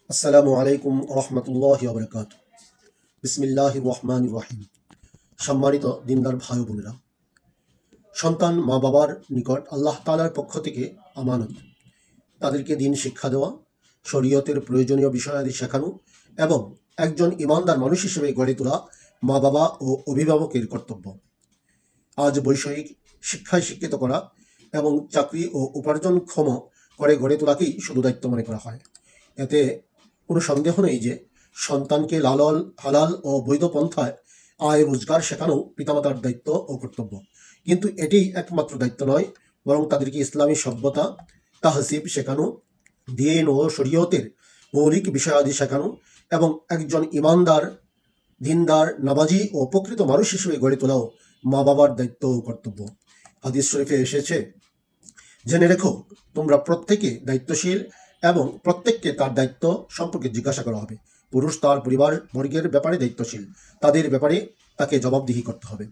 আসসালামু আলাইকুম রহমতুল্লাহি ওয়া বারাকাতুহু। বিসমিল্লাহির রহমানির রহিম। সম্মানিত দিনদার ভাই বোনেরা, সন্তান মা বাবার নিকট আল্লাহ তাআলার পক্ষ থেকে আমানত। তাদেরকে দিন শিক্ষা দেওয়া, শরীয়তের প্রয়োজনীয় বিষয়াদি শেখানো এবং একজন ইমানদার মানুষ হিসেবে গড়ে তোলা মা বাবা ও অভিভাবকের কর্তব্য। আজ বৈষয়িক শিক্ষায় শিক্ষিত করা এবং চাকরি ও উপার্জনক্ষম করে গড়ে তোলাকেই শুধু দায়িত্ব মনে করা হয়। এতে কোনো সন্দেহ নেই যে সন্তানকে হালাল ও বৈধ পন্থায় আয় রোজগার শেখানো পিতামাতার দায়িত্ব ও কর্তব্য। কিন্তু এটি একমাত্র দায়িত্ব নয়, বরং তাদেরকে ইসলামী সভ্যতা, তাহসিব শেখানো, দ্বীন ও শরীয়তের মৌলিক বিষয়াদি শেখানো এবং একজন ইমানদার, দিনদার, নামাজি ও প্রকৃত মানুষ হিসেবে গড়ে তোলাও মা বাবার দায়িত্ব ও কর্তব্য। হাদিস শরীফে এসেছে, জেনে রেখো তোমরা প্রত্যেকে দায়িত্বশীল এবং প্রত্যেককে তার দায়িত্ব সম্পর্কে জিজ্ঞাসা করা হবে। পুরুষ তার পরিবার বর্গের ব্যাপারে দায়িত্বশীল, তাদের ব্যাপারে তাকে জবাবদিহি করতে হবে।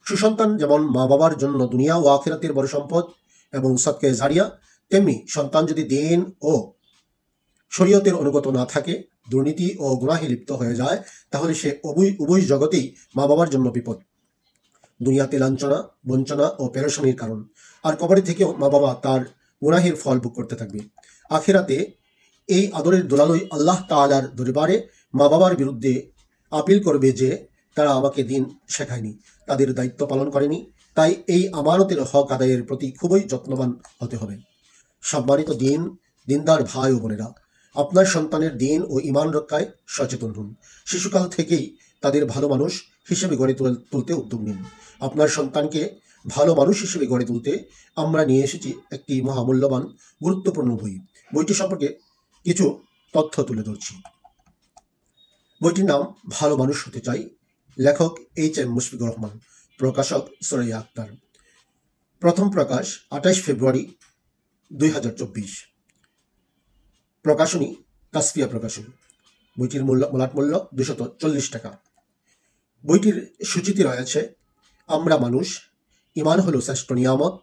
সুসন্তান যেমন মা বাবার জন্য দুনিয়া ও আখিরাতের বড় সম্পদ এবং সদকায়ে জারিয়া, তেমনি সন্তান যদি দ্বীন ও শরীয়তের অনুগত না থাকে, দুর্নীতি ও গুনাহে লিপ্ত হয়ে যায়, তাহলে সে উভয় জগতেই মা বাবার জন্য বিপদ। দুনিয়াতে লাঞ্ছনা, বঞ্চনা ও পেরেশানির কারণ, আর কবরে থেকেও মা বাবা তার গুনাহের ফল ভোগ করতে থাকবে। আখিরাতে এই আদরের দোলালই আল্লাহ তাআলার দরবারে মা বাবার বিরুদ্ধে আপিল করবে যে তারা আমাকে দিন শেখায়নি, তাদের দায়িত্ব পালন করেনি। তাই এই আমানতের হক আদায়ের প্রতি খুবই যত্নবান হতে হবে। সম্মানিত দিনদার ভাই ও বোনেরা, আপনার সন্তানের দিন ও ঈমান রক্ষায় সচেতন হন। শিশুকাল থেকেই তাদের ভালো মানুষ হিসেবে গড়ে তুলতে উদ্যোগ নিন। আপনার সন্তানকে ভালো মানুষ হিসেবে গড়ে তুলতে আমরা নিয়ে এসেছি একটি মহামূল্যবান গুরুত্বপূর্ণ বই। বইটি সম্পর্কে কিছু তথ্য তুলে ধরছি। বইটির নাম ভালো মানুষ হতে চাই, লেখক HM মুশফিকুর রহমান, প্রকাশক সুরাইয়া আক্তার। প্রথম প্রকাশ 28 ফেব্রুয়ারি 2024, প্রকাশনী তাসফিয়া প্রকাশনী। বইটির মূল্য 240 টাকা। বইটির সূচিতে রয়েছে, আমরা মানুষ, ঈমান হলো শ্রেষ্ঠ নিয়ামত,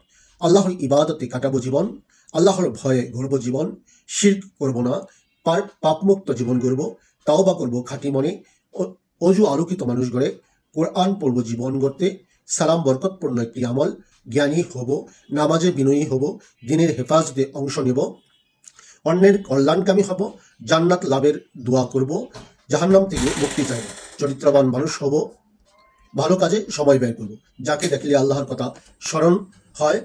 আল্লাহর ইবাদতে কাটাবো জীবন, আল্লাহর ভয়ে গড়ব জীবন, শিরক করব না, পাপমুক্ত জীবন গড়ব, তাওবা করব খাঁটি মনে, অজু আলোকিত মানুষ গড়ে, কোরআন পড়ব জীবন গড়তে, সালাম বরকতপূর্ণ একটি আমল, জ্ঞানী হব, নামাজে বিনয়ী হব, দ্বীনের হেফাজতে অংশ নেব, অন্যের কল্যাণকামী হব, জান্নাত লাভের দোয়া করব, জাহান্নাম থেকে মুক্তি চাইব, চরিত্রবান মানুষ হব, ভালো কাজে সময় ব্যয় করব, যাকে দেখলে আল্লাহর কথা স্মরণ হয়,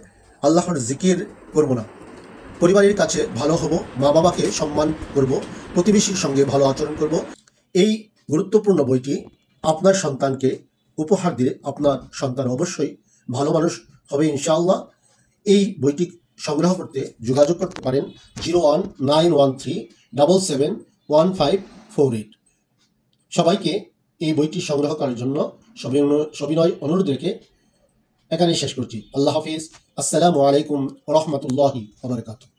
আল্লাহর জিকির করব না, পরিবারের কাছে ভালো হব, মা বাবাকে সম্মান করব, প্রতিবেশীর সঙ্গে ভালো আচরণ করব। এই গুরুত্বপূর্ণ বইটি আপনার সন্তানকে উপহার দিলে আপনার সন্তান অবশ্যই ভালো মানুষ হবে ইনশাআল্লাহ। এই বইটি সংগ্রহ করতে যোগাযোগ করতে পারেন 01913771548। সবাইকে এই বইটি সংগ্রহ করার জন্য সবিনয় অনুরোধ রেখে এখানেই শেষ করছি। আল্লাহ হাফিজ। আসসালামু আলাইকুম রহমতুল্লাহি ওয়া বারাকাতুহু।